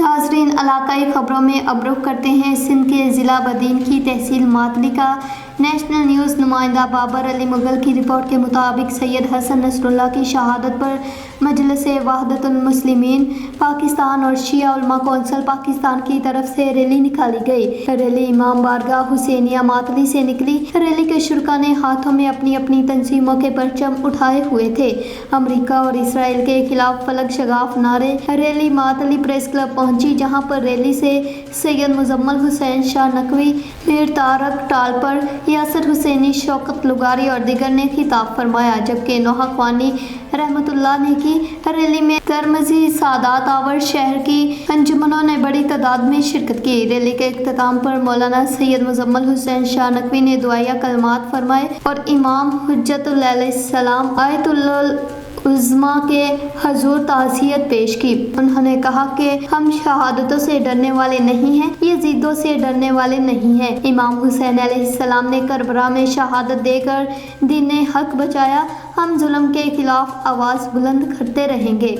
नाज़रीन, इलाकाई खबरों में अब रुख करते हैं सिंध के ज़िला बदीन की तहसील मातली का। नेशनल न्यूज़ नुमाइंदा बाबर अली मुगल की रिपोर्ट के मुताबिक सैयद हसन नसरुल्लाह की शहादत पर मजलिस वहदतुल मुस्लिमीन पाकिस्तान और शिया उलमा कौंसिल पाकिस्तान की तरफ से रैली निकाली गई। रैली इमाम बारगाह हुसैनिया मातली से निकली। रैली के शुरका ने हाथों में अपनी अपनी तंजीमों के परचम उठाए हुए थे। अमरीका और इसराइल के खिलाफ फलक शगाफ नारे। रैली मातली प्रेस क्लब पहुंची, जहां पर रैली से सैयद मुजम्मल हुसैन शाह नकवी, मीर तारक टालपर, यासिर हुसैनी, शौकत लुगारी और दीगर ने खिताब फरमाया, जबकि नोहा ख्वानी रहमतुल्लाह ने की। रैली में तरमजी सादात आवर शहर की अंजुमनों ने बड़ी तादाद में शिरकत की। रैली के इख्तिताम पर मौलाना सैयद मुजम्मल हुसैन शाह नकवी ने दुआया कलमात फरमाए और इमाम हुज्जतुल अलैहिस्सलाम आयतुल उज़्मा के हजूर ताज़ियत पेश की। उन्होंने कहा कि हम शहादतों से डरने वाले नहीं हैं, यजीदों से डरने वाले नहीं हैं। इमाम हुसैन अलैहिस्सलाम ने करबला में शहादत देकर दीन हक बचाया। हम जुल्म के खिलाफ आवाज़ बुलंद करते रहेंगे।